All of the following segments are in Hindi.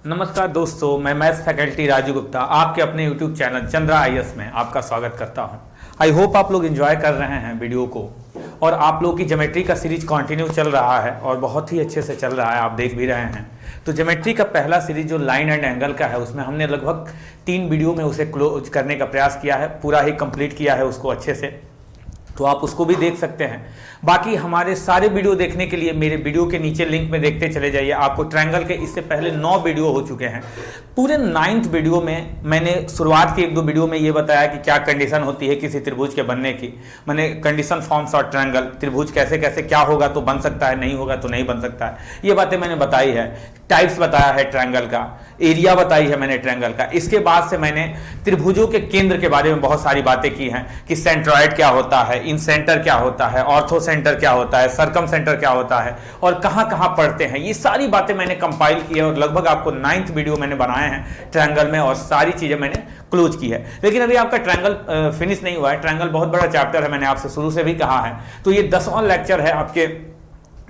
नमस्कार दोस्तों, मैं मैथ्स फैकल्टी राजू गुप्ता आपके अपने YouTube चैनल चंद्रा आईएएस में आपका स्वागत करता हूं। आई होप आप लोग एंजॉय कर रहे हैं वीडियो को और आप लोग की ज्योमेट्री का सीरीज कंटिन्यू चल रहा है और बहुत ही अच्छे से चल रहा है, आप देख भी रहे हैं। तो ज्योमेट्री का पहला सीरीज जो लाइन एंड एंगल का है उसमें हमने लगभग 3 वीडियो में उसे क्लोज करने का प्रयास किया है, पूरा ही कंप्लीट किया है उसको अच्छे से, तो आप उसको भी देख सकते हैं। बाकी हमारे सारे वीडियो देखने के लिए मेरे वीडियो के नीचे लिंक में देखते चले जाइए। आपको ट्रायंगल के इससे पहले 9 वीडियो हो चुके हैं। पूरे 9th वीडियो में मैंने शुरुआत के 1-2 वीडियो में ये बताया कि क्या कंडीशन होती है किसी त्रिभुज के बनने की, मैंने कंडीशन फॉर्म्स और ट्रायंगल, त्रिभुज कैसे कैसे क्या होगा तो बन सकता है, नहीं होगा तो नहीं बन सकता है, ये बातें मैंने बताई है। टाइप्स बताया है ट्रायंगल का, एरिया बताई है मैंने ट्रायंगल का। इसके बाद से मैंने त्रिभुजों के केंद्र के बारे में बहुत सारी बातें की हैं कि सेंट्रॉइड क्या होता है, इन सेंटर क्या होता है, ऑर्थो सेंटर क्या होता है, सर्कम सेंटर क्या होता है और कहां कहां पढ़ते हैं, ये सारी बातें मैंने कंपाइल की है और लगभग आपको 9th वीडियो मैंने बनाए हैं ट्रायंगल में और सारी चीजें मैंने क्लोज की है। लेकिन अभी आपका ट्रायंगल फिनिश नहीं हुआ है। ट्रायंगल बहुत बड़ा चैप्टर है, मैंने आपसे शुरू से भी कहा है। तो ये 10वां लेक्चर है आपके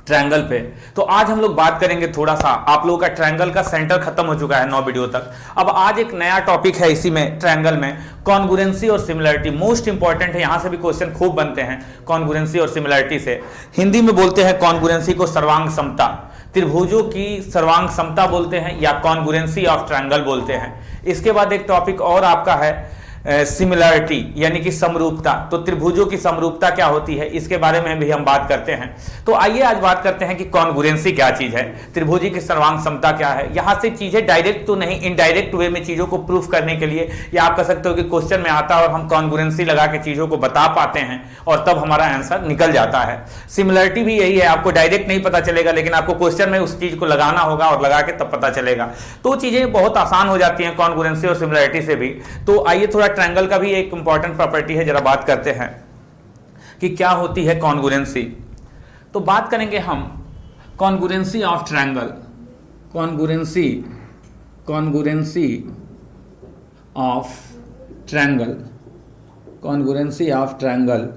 ट्रायंगल पे। तो आज हम लोग बात करेंगे थोड़ा सा, आप लोगों का ट्रायंगल का सेंटर खत्म हो चुका है 9 वीडियो तक। अब आज एक नया टॉपिक है इसी में, ट्रायंगल में कॉन्ग्रुएंसी और सिमिलरिटी मोस्ट इंपॉर्टेंट है। यहां से भी क्वेश्चन खूब बनते हैं कॉन्ग्रुएंसी और सिमिलरिटी से। हिंदी में बोलते हैं कॉन्ग्रुएंसी को सर्वांग समता, त्रिभुजों की सर्वांग समता बोलते हैं या कॉन्ग्रुएंसी ऑफ ट्रायंगल बोलते हैं। इसके बाद एक टॉपिक और आपका है सिमिलरिटी यानी कि समरूपता। तो त्रिभुजों की समरूपता क्या होती है इसके बारे में भी हम बात करते हैं। तो आइए आज बात करते हैं कि कॉन्ग्रुएंसी क्या चीज है, त्रिभुजों की सर्वांग समता क्या है। यहां से चीजें डायरेक्ट तो नहीं, इनडायरेक्ट वे में चीजों को प्रूफ करने के लिए, या आप कह सकते हो कि क्वेश्चन में आता है और हम कॉन्ग्रुएंसी लगा के चीजों को बता पाते हैं और तब हमारा आंसर निकल जाता है। सिमिलरिटी भी यही है, आपको डायरेक्ट नहीं पता चलेगा लेकिन आपको क्वेश्चन में उस चीज को लगाना होगा और लगा के तब पता चलेगा। तो चीजें बहुत आसान हो जाती हैं कॉन्ग्रुएंसी और सिमिलरिटी से भी। तो आइए थोड़ा ट्रायंगल का भी एक इंपॉर्टेंट प्रॉपर्टी है, जरा बात करते हैं कि क्या होती है कॉन्ग्रुएंसी। तो बात करेंगे हम congruency of triangle, congruency of triangle, congruency of triangle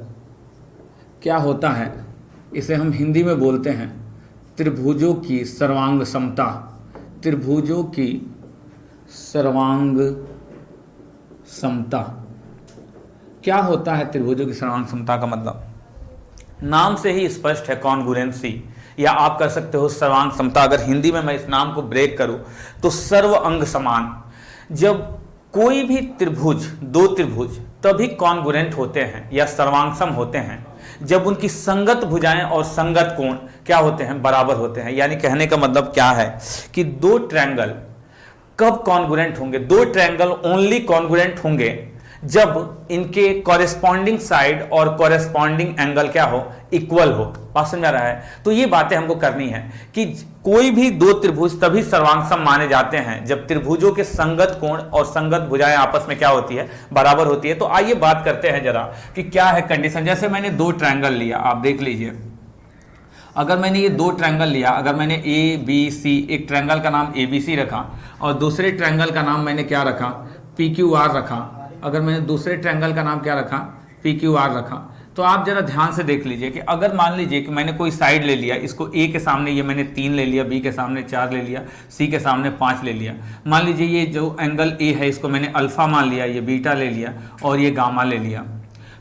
क्या होता है, इसे हम हिंदी में बोलते हैं त्रिभुजों की सर्वांग समता, त्रिभुजों की सर्वांग समता। क्या होता है त्रिभुजों की सर्वांग समता का मतलब, नाम से ही स्पष्ट है कॉन्ग्रुएंसी, या आप कर सकते हो सर्वांग समता। अगर हिंदी में मैं इस नाम को ब्रेक करूं तो सर्व अंग समान। जब कोई भी त्रिभुज, 2 त्रिभुज तभी कॉन्ग्रुएंट होते हैं या सर्वांगसम होते हैं जब उनकी संगत भुजाएं और संगत कोण क्या होते हैं, बराबर होते हैं। यानी कहने का मतलब क्या है कि 2 ट्रायंगल कब कॉन्ग्रुएंट होंगे, 2 ट्रायंगल ओनली कॉन्ग्रुएंट होंगे जब इनके कॉरेस्पॉन्डिंग साइड और कॉरेस्पॉन्डिंग एंगल क्या हो, इक्वल हो। बात समझ आ रहा है। तो ये बातें हमको करनी है कि कोई भी 2 त्रिभुज तभी सर्वांगसम माने जाते हैं जब त्रिभुजों के संगत कोण और संगत भुजाएं आपस में क्या होती है, बराबर होती है। तो आइए बात करते हैं जरा कि क्या है कंडीशन। जैसे मैंने 2 ट्रायंगल लिया, आप देख लीजिए, अगर मैंने ये 2 ट्रायंगल लिया, अगर मैंने ए बी सी, एक ट्रायंगल का नाम ABC रखा और दूसरे ट्रायंगल का नाम मैंने क्या रखा, PQR रखा, अगर मैंने दूसरे ट्रायंगल का नाम क्या रखा, PQR रखा, तो आप जरा ध्यान से देख लीजिए कि अगर मान लीजिए कि मैंने कोई साइड ले लिया, इसको A के सामने ये मैंने 3 ले लिया, B के सामने 4 ले लिया, C के सामने 5 ले लिया। मान लीजिए ये जो एंगल A है इसको मैंने अल्फा मान लिया, ये बीटा ले लिया और ये गामा ले लिया।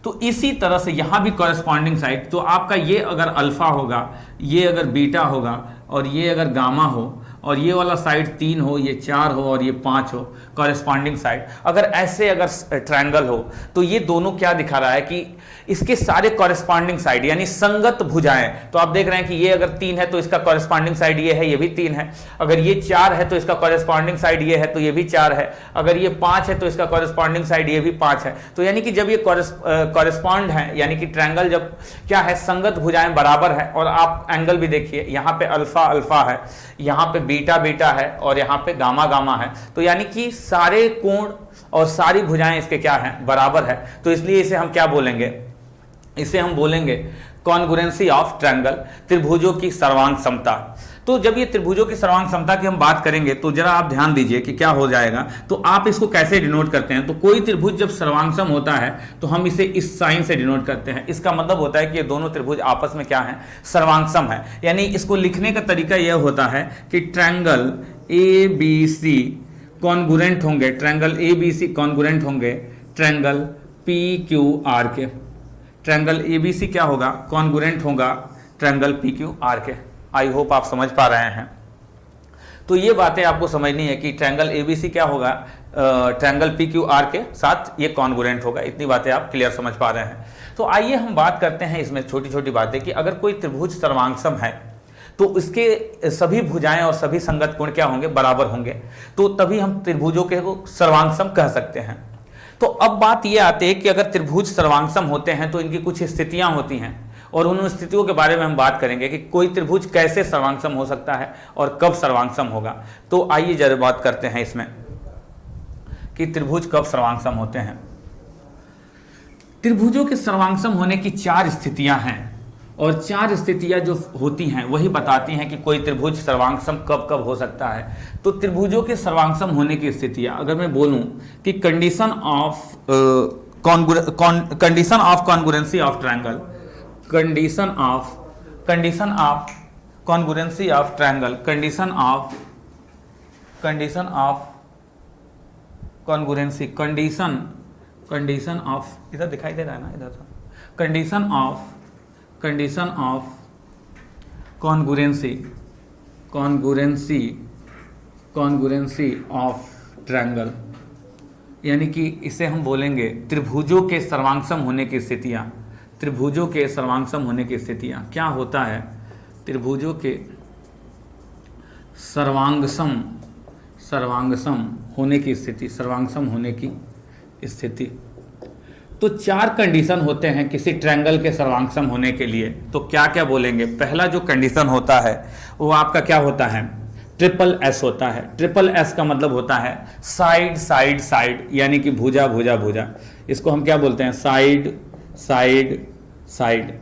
तो इसी तरह से यहाँ भी कॉरेस्पॉन्डिंग साइड, तो आपका ये अगर अल्फा होगा, ये अगर बीटा होगा और ये अगर गामा हो और ये वाला साइड 3 हो, ये 4 हो और ये 5 हो, कॉरेस्पॉन्डिंग साइड। अगर ऐसे अगर ट्रायंगल हो तो ये दोनों क्या दिखा रहा है कि इसके सारे कॉरेस्पॉन्डिंग साइड यानी संगत भुजाएं। तो आप देख रहे हैं कि ये अगर 3 है तो इसका कॉरेस्पॉन्डिंग साइड ये है, ये भी 3 है। अगर ये 4 है तो इसका कॉरेस्पॉन्डिंग साइड ये है तो ये भी 4 है। अगर ये 5 है तो इसका कॉरेस्पॉन्डिंग साइड ये भी 5 है। तो यानी कि जब ये कॉरेस्पॉन्ड है, यानी कि ट्रायंगल जब क्या है, संगत भुजाएं बराबर है। और आप एंगल भी देखिए, यहाँ पे अल्फा अल्फा है, यहाँ पे बीटा बीटा है और यहाँ पे गामा गामा है। तो यानी कि सारे कोण और सारी भुजाएं इसके क्या हैं, बराबर है। तो इसलिए इसे हम क्या बोलेंगे, इसे हम बोलेंगे कॉन्ग्रुएंसी ऑफ ट्रायंगल, त्रिभुजों की सर्वांग समता। तो जब ये त्रिभुजों की सर्वांग समता की हम बात करेंगे तो जरा आप ध्यान दीजिए कि क्या हो जाएगा। तो आप इसको कैसे डिनोट करते हैं, तो कोई त्रिभुज जब सर्वांग सम होता है तो हम इसे इस साइन से डिनोट करते हैं। इसका मतलब होता है कि ये दोनों त्रिभुज आपस में क्या है, सर्वांग सम है। यानी इसको लिखने का तरीका यह होता है कि triangle A B C congruent होंगे, triangle A B C congruent होंगे ट्रायंगल पी क्यू आर के। ट्रायंगल ए बी सी क्या होगा, कॉन्गुरेंट होगा ट्रायंगल पी क्यू आर के। आई होप आप समझ पा रहे हैं। तो ये बातें आपको समझनी है कि ट्रायंगल ए बी सी क्या होगा, ट्रायंगल पी क्यू आर के साथ ये कॉन्गुरेंट होगा। इतनी बातें आप क्लियर समझ पा रहे हैं। तो आइए हम बात करते हैं इसमें छोटी छोटी बातें कि अगर कोई त्रिभुज सर्वांगसम है तो इसके सभी भुजाएं और सभी संगत कोण क्या होंगे, बराबर होंगे। तो तभी हम त्रिभुजों के को सर्वांगसम कह सकते हैं। तो अब बात यह आती है कि अगर त्रिभुज सर्वांगसम होते हैं तो इनकी कुछ स्थितियां होती हैं और उन स्थितियों के बारे में हम बात करेंगे कि कोई त्रिभुज कैसे सर्वांगसम हो सकता है और कब सर्वांगसम होगा। तो आइए जरा बात करते हैं इसमें कि त्रिभुज कब सर्वांगसम होते हैं। त्रिभुजों के सर्वांगसम होने की 4 स्थितियां हैं और 4 स्थितियां जो होती हैं वही बताती हैं कि कोई त्रिभुज सर्वांगसम कब कब हो सकता है। तो त्रिभुजों के सर्वांगसम होने की स्थितियां अगर मैं बोलूं कि condition of congruency of triangle, condition of congruency of triangle, condition of congruency, condition of, इधर दिखाई दे रहा है ना, इधर condition of congruency of triangle, यानी कि इसे हम बोलेंगे त्रिभुजों के सर्वांगसम होने की स्थितियां। त्रिभुजों के सर्वांगसम होने की स्थितियां क्या होता है, त्रिभुजों के सर्वांगसम होने की स्थिति, सर्वांगसम होने की स्थिति। तो 4 कंडीशन होते हैं किसी ट्रायंगल के सर्वांगसम होने के लिए। तो क्या क्या बोलेंगे, पहला जो कंडीशन होता है वो आपका क्या होता है, ट्रिपल एस होता है। ट्रिपल एस का मतलब होता है साइड साइड साइड, यानी कि भुजा भुजा भुजा। इसको हम क्या बोलते हैं, साइड साइड साइड।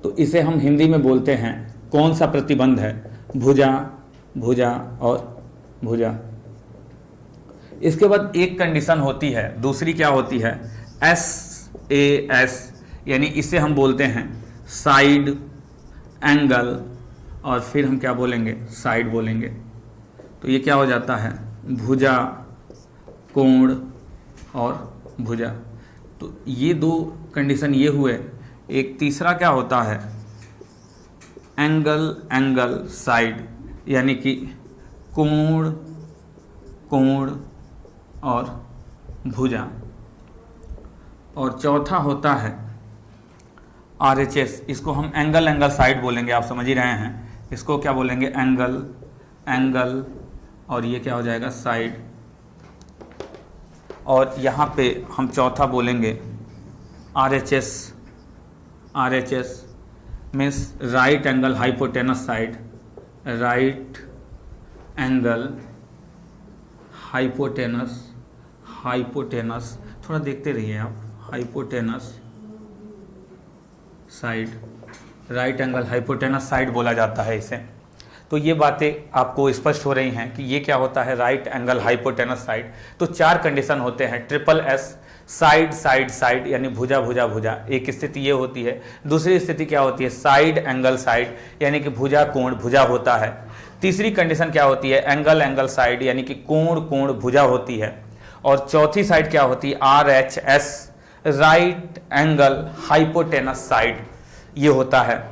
तो इसे हम हिंदी में बोलते हैं, कौन सा प्रतिबंध है, भुजा भुजा और भुजा। इसके बाद एक कंडीशन होती है, दूसरी क्या होती है, एस ए एस, यानी इसे हम बोलते हैं साइड एंगल, और फिर हम क्या बोलेंगे, साइड बोलेंगे। तो ये क्या हो जाता है, भुजा कोण और भुजा। तो ये 2 कंडीशन ये हुए। एक तीसरा क्या होता है, एंगल एंगल साइड, यानी कि कोण कोण और भुजा। और चौथा होता है RHS, इसको हम एंगल एंगल साइड बोलेंगे, आप समझ ही रहे हैं। इसको क्या बोलेंगे, एंगल एंगल, और ये क्या हो जाएगा, साइड। और यहाँ पे हम चौथा बोलेंगे RHS means right angle hypotenuse side, right angle hypotenuse, थोड़ा देखते रहिए आप, hypotenuse side, right angle hypotenuse side बोला जाता है इसे। तो ये बातें आपको स्पष्ट हो रही हैं कि ये क्या होता है, राइट एंगल हाइपोटेनस साइड। तो 4 कंडीशन होते हैं, triple S, side side side, यानी भुजा भुजा भुजा, एक स्थिति ये होती है। दूसरी स्थिति क्या होती है, साइड एंगल साइड, यानी कि भुजा कोण भुजा होता है। तीसरी कंडीशन क्या होती है, एंगल एंगल साइड, यानी कि कोण कोण भुजा होती है। और चौथी साइड क्या होती है, RHS, right angle hypotenuse side, ये होता है।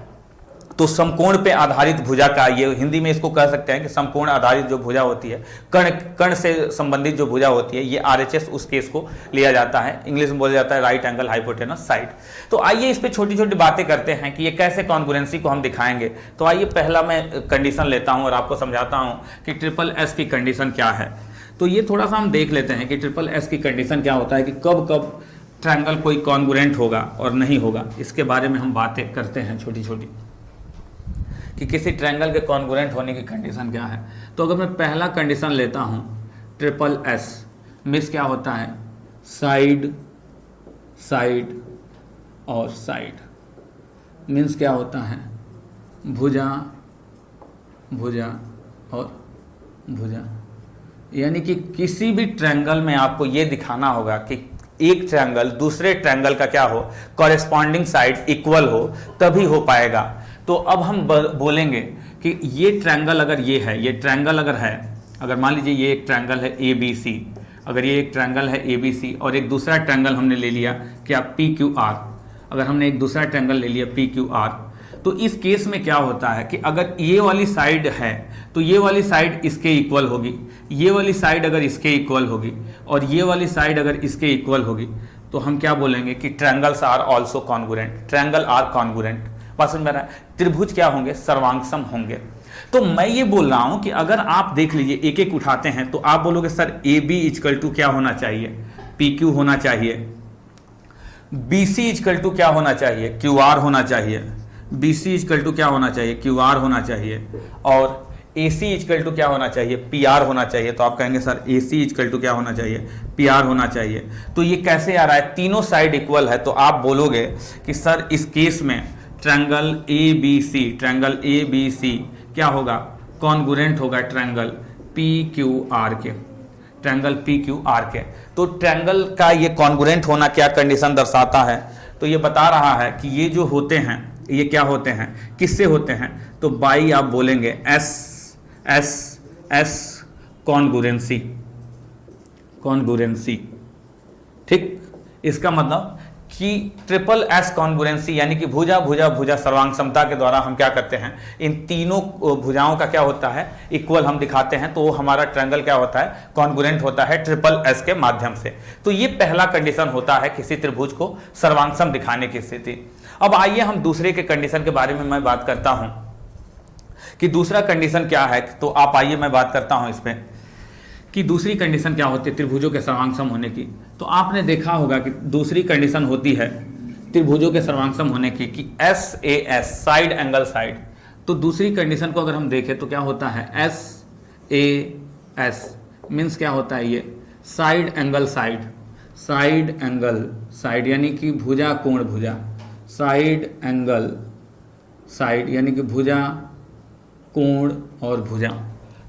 तो समकोण पे आधारित भुजा का, ये हिंदी में इसको कह सकते हैं कि समकोण आधारित जो भुजा होती है, कर्ण से संबंधित जो भुजा होती है, ये RHS उस केस को लिया जाता है। इंग्लिश में बोला जाता है राइट एंगल हाइपोटेनस साइड। तो आइए इस पे छोटी छोटी बातें करते हैं कि ये कैसे कॉन्ग्रुएंसी को हम दिखाएंगे। तो आइए पहला मैं कंडीशन लेता हूं और आपको समझाता हूं कि ट्रिपल एस की कंडीशन क्या है। तो ये थोड़ा सा हम देख लेते हैं कि ट्रिपल एस की कंडीशन क्या होता है, कि कब कब ट्रायंगल कोई कॉन्ग्रुएंट होगा और नहीं होगा, इसके बारे में हम बातें करते हैं छोटी छोटी, कि किसी ट्रायंगल के कॉन्ग्रुएंट होने की कंडीशन क्या है। तो अगर मैं पहला कंडीशन लेता हूं, ट्रिपल एस मीन्स क्या होता है, साइड साइड और साइड, मीन्स क्या होता है, भुजा भुजा और भुजा। यानी कि किसी भी ट्रायंगल में आपको ये दिखाना होगा कि एक ट्रायंगल दूसरे ट्रायंगल का क्या हो, कॉरेस्पॉन्डिंग साइड इक्वल हो, तभी हो पाएगा। तो अब हम बोलेंगे कि ये ट्रायंगल अगर ये है, ये ट्रायंगल अगर है, अगर मान लीजिए ये एक ट्रायंगल है ABC, अगर ये एक ट्रायंगल है ABC और एक दूसरा ट्रायंगल हमने ले लिया क्या, PQR, अगर हमने एक दूसरा ट्रायंगल ले लिया PQR, तो इस केस में क्या होता है कि अगर ये वाली साइड है तो ये वाली साइड इसके इक्वल होगी, ये वाली साइड अगर इसके इक्वल होगी और ये वाली साइड अगर इसके इक्वल होगी, तो हम क्या बोलेंगे कि triangles are also congruent, triangle are congruent. बात समझ में आ रहा है? त्रिभुज क्या होंगे, सर्वांगसम होंगे। तो मैं ये बोल रहा हूं कि अगर आप देख लीजिए एक एक उठाते हैं तो आप बोलोगे सर AB इक्वल टू क्या होना चाहिए, PQ होना चाहिए, BC इक्वल टू क्या होना चाहिए, QR होना चाहिए, BC इक्वल टू क्या होना चाहिए, QR होना चाहिए, और AC इक्वल टू क्या होना चाहिए, PR होना चाहिए। तो आप कहेंगे सर AC इक्वल टू क्या होना चाहिए, PR होना चाहिए। तो ये कैसे आ रहा है, तीनों साइड इक्वल है, तो आप बोलोगे कि सर इस केस में ट्रायंगल ABC क्या होगा, कॉन्ग्रुएंट होगा ट्रायंगल PQR के, ट्रायंगल PQR के। तो ट्रायंगल का ये कॉन्ग्रुएंट होना क्या कंडीशन दर्शाता है, तो ये बता रहा है कि ये जो होते हैं ये क्या होते हैं, किससे होते हैं, तो बाई आप बोलेंगे S कॉन्ग्रुएंसी। ठीक, इसका मतलब कि ट्रिपल S कॉन्ग्रुएंसी, यानी कि भुजा भुजा भुजा सर्वांग समता के द्वारा हम क्या करते हैं, इन तीनों भुजाओं का क्या होता है, इक्वल हम दिखाते हैं, तो हमारा ट्रायंगल क्या होता है, कॉन्ग्रुएंट होता है ट्रिपल S के माध्यम से। तो ये पहला कंडीशन होता है किसी त्रिभुज को सर्वांगसम दिखाने की स्थिति। अब आइए हम दूसरे के कंडीशन के बारे में मैं बात करता हूं कि दूसरा कंडीशन क्या है। तो आप आइए मैं बात करता हूं इस पे कि दूसरी कंडीशन क्या होती है त्रिभुजों के सर्वांगसम होने की। तो आपने देखा होगा कि दूसरी कंडीशन होती है त्रिभुजों के सर्वांगसम होने की कि SAS साइड एंगल साइड। तो दूसरी कंडीशन को अगर हम देखें तो क्या होता है, SAS मीन्स क्या होता है, ये side angle side, side angle side यानी कि भुजा कोण भुजा, साइड एंगल साइड यानी कि भुजा कोण और भुजा।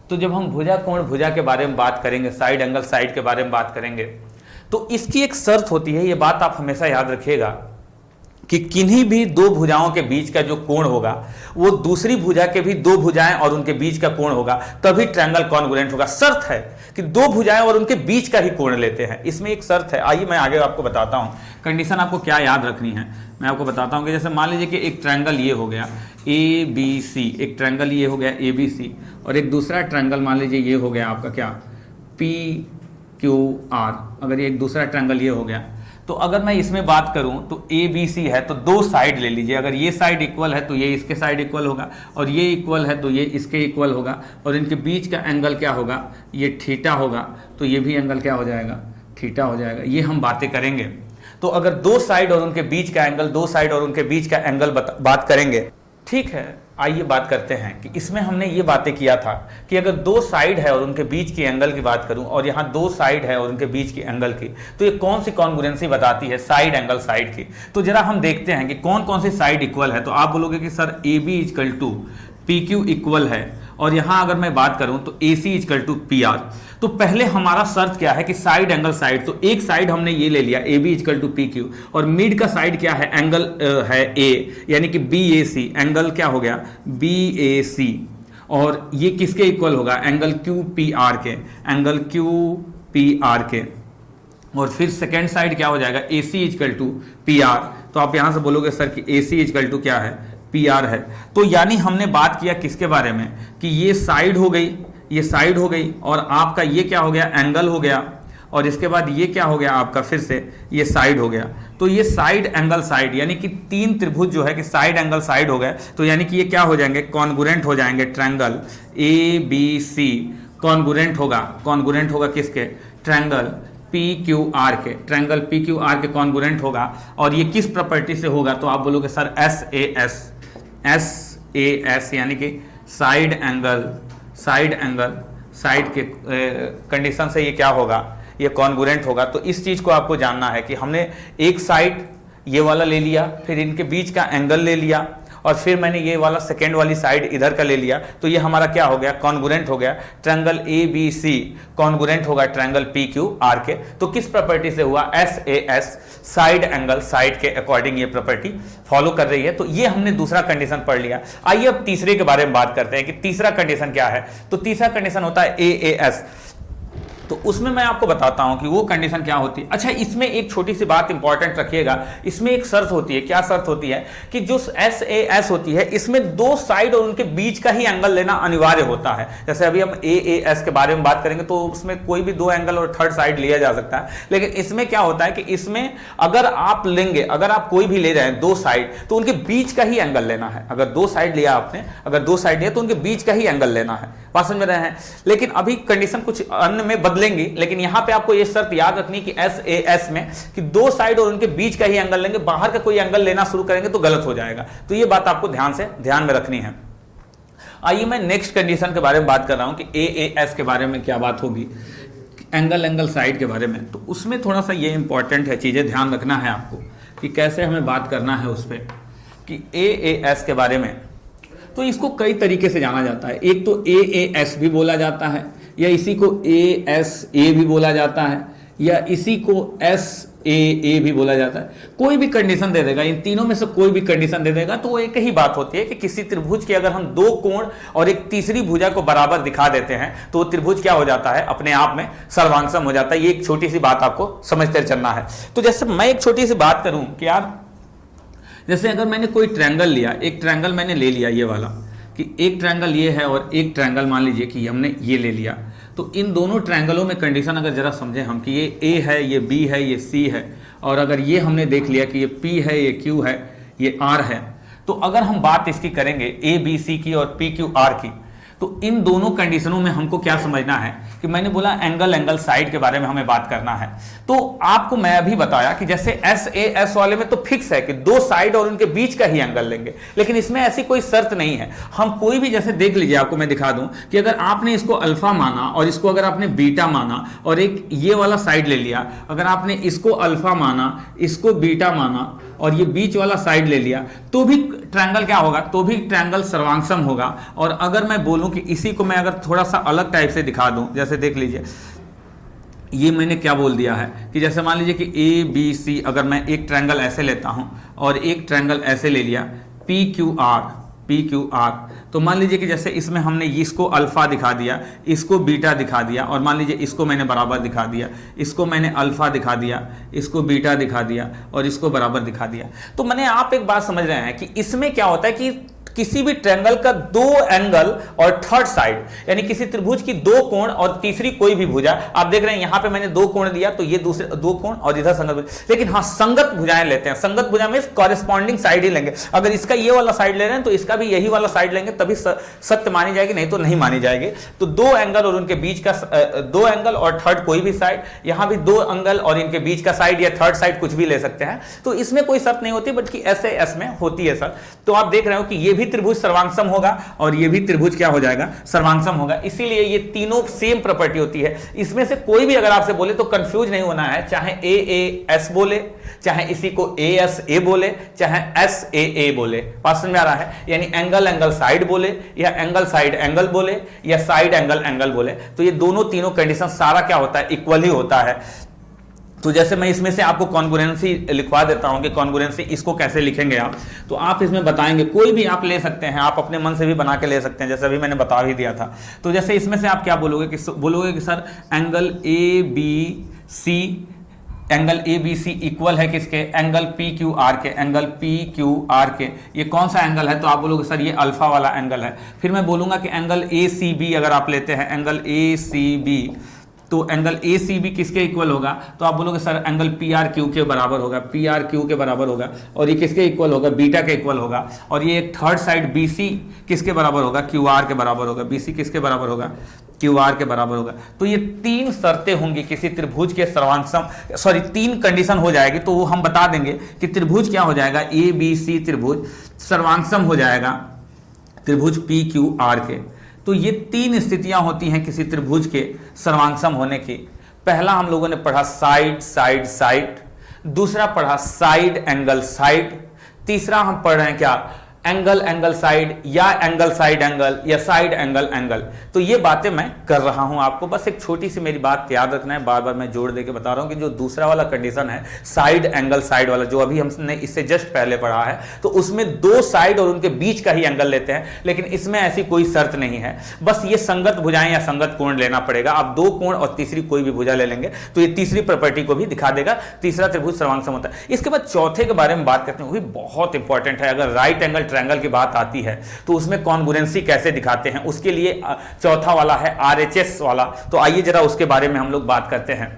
तो जब हम भुजा कोण भुजा के बारे में बात करेंगे, साइड एंगल साइड के बारे में बात करेंगे, तो इसकी एक शर्त होती है, ये बात आप हमेशा याद रखिएगा कि किन्हीं भी दो भुजाओं के बीच का जो कोण होगा वो दूसरी भुजा के भी दो भुजाएं और उनके बीच का कोण होगा, तभी ट्रायंगल कॉन्ग्रुएंट होगा। शर्त है कि दो भुजाएं और उनके बीच का ही कोण लेते हैं, इसमें एक शर्त है। आइए मैं आगे आपको बताता हूं कंडीशन आपको क्या याद रखनी है। मैं आपको बताता हूं कि जैसे मान लीजिए कि एक ट्रायंगल ये हो गया ABC, एक ट्रायंगल ये हो गया ABC और एक दूसरा ट्रायंगल मान लीजिए ये हो गया आपका क्या, PQR। अगर ये एक दूसरा ट्रायंगल ये हो गया, तो अगर मैं इसमें बात करूं तो ABC है तो दो साइड ले लीजिए, अगर ये साइड इक्वल है तो ये इसके साइड इक्वल होगा और ये इक्वल है तो ये इसके इक्वल होगा और इनके बीच का एंगल क्या होगा, ये थीटा होगा, तो ये भी एंगल क्या हो जाएगा, थीटा हो जाएगा। ये हम बातें करेंगे। तो अगर दो साइड और उनके बीच का एंगल, दो साइड और उनके बीच का एंगल बात करेंगे, ठीक है। आइए बात करते हैं कि इसमें हमने ये बातें किया था कि अगर दो साइड है और उनके बीच की एंगल की बात करूं और यहाँ दो साइड है और उनके बीच की एंगल की, तो ये कौन सी कॉन्ग्रुएंसी बताती है, साइड एंगल साइड की। तो जरा हम देखते हैं कि कौन कौन सी साइड इक्वल है। तो आप बोलोगे कि sir AB equal to PQ equal है और यहाँ अगर मैं बात करूं तो AC इक्वल टू PR। तो पहले हमारा शर्त क्या है कि साइड एंगल साइड, तो एक साइड हमने ये ले लिया AB इक्वल टू PQ और मिड का साइड क्या है, एंगल है A यानी कि BAC, एंगल क्या हो गया BAC और ये किसके इक्वल होगा, एंगल QPR के, एंगल QPR के। और फिर सेकेंड साइड क्या हो जाएगा AC इक्वल टू PR। तो आप यहां से बोलोगे सर कि AC इक्वल टू क्या है, PR है। तो यानी हमने बात किया किसके बारे में कि ये साइड हो गई, ये साइड हो गई और आपका ये क्या हो गया, एंगल हो गया और इसके बाद ये क्या हो गया आपका, फिर से ये साइड हो गया। तो ये साइड एंगल साइड यानी कि तीन त्रिभुज जो है कि साइड एंगल साइड हो गए, तो यानी कि ये क्या हो जाएंगे, कॉन्ग्रुएंट हो जाएंगे। ट्रायंगल ABC कॉन्ग्रुएंट होगा, कॉन्ग्रुएंट होगा किसके, ट्रायंगल PQR के, ट्रायंगल PQR के कॉन्ग्रुएंट होगा। और ये किस प्रॉपर्टी से होगा, तो आप बोलोगे सर SAS यानी कि साइड एंगल साइड के कंडीशन से ये क्या होगा, ये कॉन्ग्रुएंट होगा। तो इस चीज को आपको जानना है कि हमने एक साइड ये वाला ले लिया, फिर इनके बीच का एंगल ले लिया और फिर मैंने ये वाला सेकेंड वाली साइड इधर का ले लिया, तो ये हमारा क्या हो गया, कॉन्ग्रुएंट हो गया। ट्रायंगल ABC कॉन्ग्रुएंट होगा ट्रायंगल PQR के। तो किस प्रॉपर्टी से हुआ, SAS साइड एंगल, साइड के अकॉर्डिंग ये प्रॉपर्टी फॉलो कर रही है। तो ये हमने दूसरा कंडीशन पढ़ लिया। आइए अब तीसरे के बारे में बात करते हैं कि तीसरा कंडीशन क्या है। तो तीसरा कंडीशन होता है AAS। तो उसमें मैं आपको बताता हूं कि वो कंडीशन क्या होती है। अच्छा, इसमें एक छोटी सी बात इंपॉर्टेंट रखिएगा, इसमें एक शर्त होती है। क्या शर्त होती है कि जो SAS होती है इसमें दो साइड और उनके बीच का ही एंगल लेना अनिवार्य होता है। जैसे अभी हम AAS के बारे में बात करेंगे तो उसमें कोई भी दो एंगल और थर्ड साइड लिया जा सकता है, लेकिन इसमें क्या होता है कि इसमें अगर आप लेंगे, अगर आप कोई भी ले रहे हैं दो साइड, तो उनके बीच का ही एंगल लेना है। अगर दो साइड लिया आपने, अगर दो साइड लिया तो उनके बीच का ही एंगल लेना है। बात समझ में रहे हैं। लेकिन अभी कंडीशन कुछ अन्य में बदलेंगी, लेकिन यहां पे आपको यह शर्त याद रखनी कि SAS में कि दो साइड और उनके बीच का ही एंगल लेंगे, बाहर का कोई एंगल लेना शुरू करेंगे तो गलत हो जाएगा। तो यह बात आपको ध्यान में रखनी है। आइए मैं नेक्स्ट कंडीशन के बारे में बात कर रहा हूं कि AAS के बारे में क्या बात होगी, एंगल साइड के बारे में। तो उसमें थोड़ा सा ये इंपॉर्टेंट है, चीजें ध्यान रखना है आपको कि कैसे हमें बात करना है उस पर कि AAS के बारे में। तो इसको कई तरीके से जाना जाता है। एक तो AAS भी बोला जाता है, या इसी को ASA भी बोला जाता है, या इसी को SAA भी बोला जाता है। कोई भी कंडीशन दे देगा, इन तीनों में से कोई भी कंडीशन दे देगा तो वो एक ही बात होती है कि किसी त्रिभुज के अगर हम दो कोण और एक तीसरी भुजा को बराबर दिखा देते हैं तो वो त्रिभुज क्या हो जाता है, अपने आप में सर्वांगसम हो जाता है। ये एक छोटी सी बात आपको समझते चलना है। तो जैसे मैं एक छोटी सी बात करूं कि यार, जैसे अगर मैंने कोई ट्रायंगल लिया, एक ट्रायंगल मैंने ले लिया ये वाला, कि एक ट्रायंगल ये है और एक ट्रायंगल मान लीजिए कि हमने ये ले लिया। तो इन दोनों ट्रायंगलों में कंडीशन अगर जरा समझें हम कि ये A है, ये B है, ये C है, और अगर ये हमने देख लिया कि ये P है, ये Q है, ये R है, तो अगर हम बात इसकी करेंगे ABC की और PQR की, तो इन दोनों कंडीशनों में हमको क्या समझना है कि मैंने बोला एंगल साइड के बारे में हमें बात करना है। तो आपको मैं अभी बताया कि जैसे SAS वाले में तो फिक्स है कि दो साइड और उनके बीच का ही एंगल लेंगे, लेकिन इसमें ऐसी कोई शर्त नहीं है। हम कोई भी, जैसे देख लीजिए, आपको मैं दिखा दूं कि अगर आपने इसको अल्फा माना और इसको अगर आपने बीटा माना और एक ये वाला साइड ले लिया, अगर आपने इसको अल्फा माना, इसको बीटा माना और ये बीच वाला साइड ले लिया, तो भी ट्रायंगल क्या होगा, तो भी ट्रायंगल सर्वांगसम होगा। और अगर मैं बोलूं कि इसी को मैं अगर थोड़ा सा अलग टाइप से दिखा दूं, जैसे देख लीजिए, ये मैंने क्या बोल दिया है कि जैसे मान लीजिए कि ABC, अगर मैं एक ट्रायंगल ऐसे लेता हूं और एक ट्रायंगल ऐसे ले लिया PQR, तो मान लीजिए कि जैसे इसमें हमने इसको अल्फा दिखा दिया, इसको बीटा दिखा दिया, और मान लीजिए इसको मैंने बराबर दिखा दिया, इसको मैंने अल्फा दिखा दिया, इसको बीटा दिखा दिया और इसको बराबर दिखा दिया। तो मैंने, आप एक बात समझ रहे हैं कि इसमें क्या होता है कि किसी भी ट्रायंगल का दो एंगल और थर्ड साइड, यानी किसी त्रिभुज की दो कोण और तीसरी कोई भी भुजा, आप देख रहे हैं यहां पे मैंने दो कोण दिया तो ये दूसरे दो कोण और इधर संगत भुजा, लेकिन हाँ संगत भुजाएं लेते हैं। संगत भुजा में कॉरेस्पॉन्डिंग साइड ही लेंगे। अगर इसका ये वाला साइड ले रहे हैं तो इसका भी यही वाला साइड लेंगे, तभी सत्य मानी जाएगी, नहीं तो नहीं मानी जाएगी। तो दो एंगल और उनके बीच का, दो एंगल और थर्ड कोई भी साइड, यहां भी दो एंगल और इनके बीच का साइड या थर्ड साइड कुछ भी ले सकते हैं। तो इसमें कोई शर्त नहीं होती, बल्कि SAS में होती है सर। तो आप देख रहे हो कि ये भी त्रिभुज सर्वांगसम होगा और ये भी त्रिभुज क्या हो जाएगा, सर्वांगसम होगा। इसीलिए ये तीनों सेम प्रॉपर्टी होती है। इसमें से कोई भी अगर आपसे बोले तो कंफ्यूज नहीं होना है, चाहे AAS बोले, चाहे इसी को ASA बोले, चाहे SAA बोले। बात समझ में आ रहा है? यानी एंगल साइड बोले, या एंगल साइड एंगल बोले, या साइड एंगल बोले, तो ये दोनों तीनों कंडीशन सारा क्या होता है, इक्वल ही होता है। तो जैसे मैं इसमें से आपको कॉन्ग्रुएंसी लिखवा देता हूं कि कॉन्ग्रुएंसी इसको कैसे लिखेंगे आप, तो आप इसमें बताएंगे, कोई भी आप ले सकते हैं, आप अपने मन से भी बना के ले सकते हैं, जैसे अभी मैंने बता भी दिया था। तो जैसे इसमें से आप क्या बोलोगे कि सर एंगल ABC इक्वल है किसके, एंगल PQR के, एंगल PQR के। ये कौन सा एंगल है, तो आप बोलोगे सर ये अल्फा वाला एंगल है। फिर मैं बोलूंगा कि एंगल ACB अगर आप लेते हैं, एंगल ACB, तो एंगल ACB किसके इक्वल होगा, तो आप बोलोगे सर एंगल PRQ के बराबर होगा, PRQ के बराबर होगा। और ये किसके इक्वल होगा, बीटा के इक्वल होगा। और ये एक थर्ड साइड BC किसके बराबर होगा, QR के बराबर होगा। BC किसके बराबर होगा, QR के बराबर होगा। तो ये तीन शर्तें होंगी किसी त्रिभुज के सर्वांगसम, सॉरी तीन कंडीशन हो जाएगी, तो वो हम बता देंगे कि त्रिभुज क्या हो जाएगा, ABC त्रिभुज सर्वांगसम हो जाएगा त्रिभुज PQR के। तो ये तीन स्थितियां होती हैं किसी त्रिभुज के सर्वांगसम होने की। पहला हम लोगों ने पढ़ा साइड, दूसरा पढ़ा साइड एंगल साइड, तीसरा हम पढ़ रहे हैं क्या, एंगल एंगल साइड या एंगल साइड एंगल या साइड एंगल एंगल। तो ये बातें मैं कर रहा हूं आपको, बस एक छोटी सी मेरी बात याद रखना है, बार बार मैं जोड़ देके बता रहा हूं कि जो दूसरा वाला कंडीशन है साइड एंगल साइड वाला, जो अभी हमने इससे जस्ट पहले पढ़ा है, तो उसमें दो साइड और उनके बीच का ही एंगल लेते हैं, लेकिन इसमें ऐसी कोई शर्त नहीं है, बस ये संगत भुजाएं या संगत कोण लेना पड़ेगा। आप दो कोण और तीसरी कोई भी भुजा ले लेंगे तो ये तीसरी प्रॉपर्टी को भी दिखा देगा, तीसरा त्रिभुज सर्वांग सम होता है। इसके बाद चौथे के बारे में बात करते हैं, वो भी बहुत इंपॉर्टेंट है। अगर राइट एंगल ट्रायंगल की बात आती है तो उसमें कॉन्ग्रुएंसी कैसे दिखाते हैं, उसके लिए चौथा वाला है आरएचएस वाला। तो आइए जरा उसके बारे में हम लोग बात करते हैं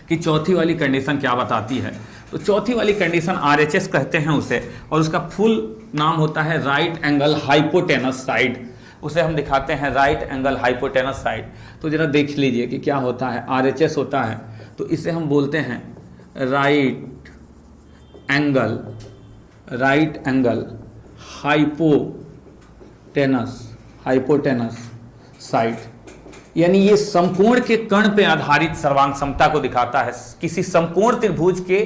कि चौथी वाली कंडीशन क्या बताती है। तो चौथी वाली कंडीशन आरएचएस कहते हैं उसे, और उसका फुल नाम होता है राइट एंगल हाइपोटेनस साइड। उसे हम दिखाते हैं राइट एंगल हाइपोटेनस साइड। तो जरा देख लीजिए कि क्या होता है। आरएचएस होता है तो इसे हम बोलते हैं राइट एंगल हाइपोटेनस साइड, यानी ये समकोण के कर्ण पे आधारित सर्वांग समता को दिखाता है। किसी समकोण त्रिभुज के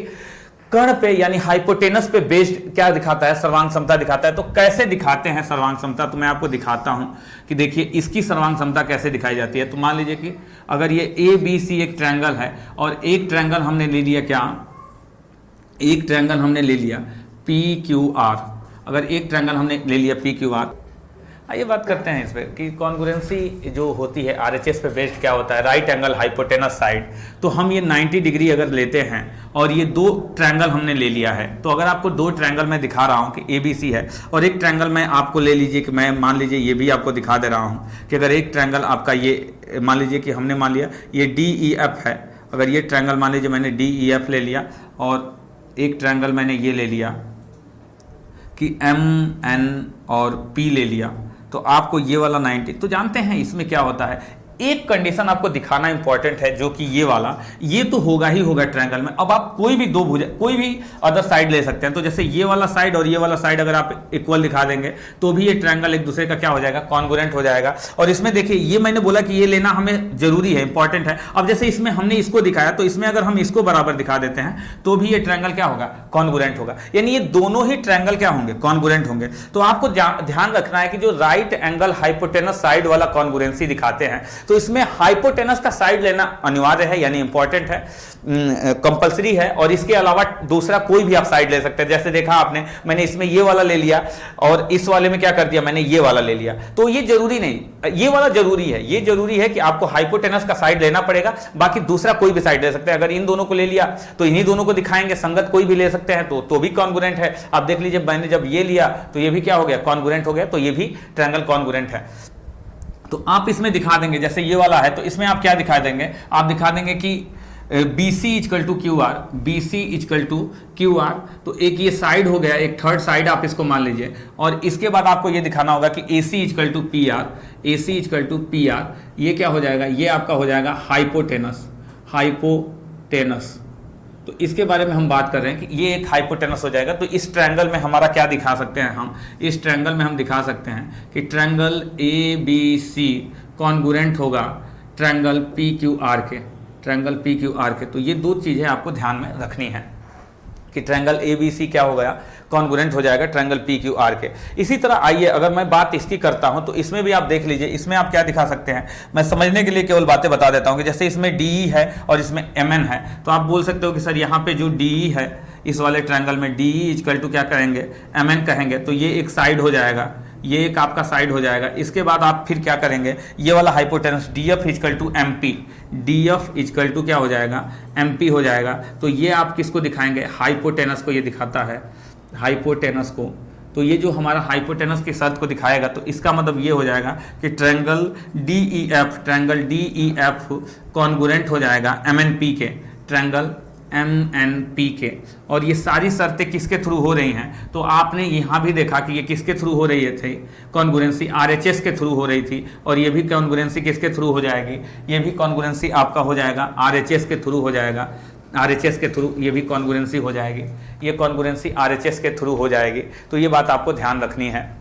कर्ण पे यानी हाइपोटेनस पे बेस्ड क्या दिखाता है, सर्वांग समता दिखाता है। तो कैसे दिखाते हैं सर्वांग समता, तो मैं आपको दिखाता हूं कि देखिए इसकी सर्वांग समता कैसे दिखाई जाती है। तो मान लीजिए कि अगर ये ए बी सी एक ट्रायंगल है और एक ट्रायंगल हमने ले लिया, क्या एक ट्रायंगल हमने ले लिया पी क्यू आर। अगर एक ट्रायंगल हमने ले लिया पी क्यू आर, आइए बात करते हैं इस पर कि कॉन्ग्रुएंसी जो होती है आरएचएस पे बेस्ड क्या होता है, राइट एंगल हाइपोटेनस साइड। तो हम ये 90 डिग्री अगर लेते हैं और ये दो ट्रायंगल हमने ले लिया है, तो अगर आपको दो ट्रायंगल मैं दिखा रहा हूँ कि एबीसी है और एक ट्रायंगल मैं आपको ले लीजिए कि मैं मान लीजिए ये भी आपको दिखा दे रहा हूँ कि अगर एक ट्रायंगल आपका ये मान लीजिए कि हमने मान लिया ये DEF है। अगर ये ट्रायंगल मान लीजिए मैंने DEF ले लिया और एक ट्रायंगल मैंने ये ले लिया कि MN और P ले लिया, तो आपको ये वाला 90। तो जानते हैं इसमें क्या होता है, एक कंडीशन आपको दिखाना इंपॉर्टेंट है जो कि ये वाला, ये तो होगा ही होगा ट्रायंगल में। अब आप कोई भी दो भुजा कोई भी अदर साइड ले सकते हैं। तो जैसे ये वाला साइड और ये वाला साइड अगर आप इक्वल दिखा देंगे तो भी ये ट्रायंगल एक दूसरे का क्या हो जाएगा, कॉन्ग्रुएंट हो जाएगा। और इसमें देखिए ये मैंने बोला कि ये लेना हमें जरूरी है, इंपॉर्टेंट है। अब जैसे इसमें हमने इसको दिखाया तो इसमें अगर हम इसको बराबर दिखा देते हैं तो भी ये ट्रायंगल क्या होगा, कॉन्ग्रुएंट होगा। यानी ये दोनों ही ट्रायंगल क्या होंगे, कॉन्ग्रुएंट होंगे। तो आपको ध्यान रखना है कि जो राइट एंगल हाइपोटेनस साइड वाला कॉन्ग्रुएंसी दिखाते हैं तो इसमें हाइपोटेनस का साइड लेना अनिवार्य है, यानी इंपॉर्टेंट है, कंपलसरी है। और इसके अलावा दूसरा कोई भी आप साइड ले सकते हैं। जैसे देखा आपने, मैंने इसमें ये वाला ले लिया और इस वाले में क्या कर दिया, मैंने ये वाला ले लिया। तो ये जरूरी नहीं, ये वाला जरूरी है, ये जरूरी है कि आपको हाइपोटेनस का साइड लेना पड़ेगा, बाकी दूसरा कोई भी साइड ले सकते हैं। अगर इन दोनों को ले लिया तो इन्हीं दोनों को दिखाएंगे, संगत कोई भी ले सकते हैं तो भी कॉन्ग्रुएंट है। आप देख लीजिए मैंने जब ये लिया तो ये भी क्या हो गया, कॉन्ग्रुएंट हो गया। तो ये भी ट्रायंगल कॉन्ग्रुएंट है। तो आप इसमें दिखा देंगे, जैसे ये वाला है तो इसमें आप क्या दिखा देंगे, आप दिखा देंगे कि BC equal to Q R, BC equal to Q R. तो एक ये साइड हो गया, एक थर्ड साइड आप इसको मान लीजिए। और इसके बाद आपको ये दिखाना होगा कि AC equal to P R, AC equal to P R. ये क्या हो जाएगा, ये आपका हो जाएगा हाइपोटेनस। तो इसके बारे में हम बात कर रहे हैं कि ये एक हाइपोटेनस हो जाएगा। तो इस ट्रायंगल में हमारा क्या दिखा सकते हैं, हम इस ट्रायंगल में हम दिखा सकते हैं कि ट्रायंगल ABC कॉन्ग्रुएंट होगा ट्रायंगल PQR के, ट्रायंगल PQR के। तो ये दो चीजें आपको ध्यान में रखनी है कि ट्रायंगल ABC क्या हो गया, कॉन्ग्रुएंट हो जाएगा ट्रायंगल PQR के। इसी तरह आइए अगर मैं बात इसकी करता हूं तो इसमें भी आप देख लीजिए, इसमें आप क्या दिखा सकते हैं, मैं समझने के लिए केवल बातें बता देता हूं कि जैसे इसमें DE है और इसमें MN है। तो आप बोल सकते हो कि सर यहाँ पे जो DE है इस वाले ट्रायंगल में DE इक्वल टू क्या करेंगे, MN कहेंगे। तो ये एक साइड हो जाएगा, ये एक आपका साइड हो जाएगा। इसके बाद आप फिर क्या करेंगे, ये वाला hypotenuse DF equal to MP, DF equal to क्या हो जाएगा, MP हो जाएगा। तो ये आप किसको दिखाएंगे, हाइपोटेनस को, ये दिखाता है हाइपोटेनस को। तो ये जो हमारा हाइपोटेनस की शर्त को दिखाएगा तो इसका मतलब ये हो जाएगा कि ट्रायंगल DEF कॉन्ग्रुएंट हो जाएगा MNP के, ट्रायंगल MNP के। और ये सारी शर्तें किसके थ्रू हो रही हैं, तो आपने यहाँ भी देखा कि ये किसके थ्रू हो रही थी, कॉन्ग्रुएंसी RHS के थ्रू हो रही थी। और ये भी कॉन्ग्रुएंसी किसके थ्रू हो जाएगी, ये भी कॉन्ग्रुएंसी आपका हो जाएगा RHS के थ्रू हो जाएगा, RHS के थ्रू ये भी कॉन्ग्रुएंसी हो जाएगी, ये कॉन्ग्रुएंसी RHS के थ्रू हो जाएगी। तो ये बात आपको ध्यान रखनी है।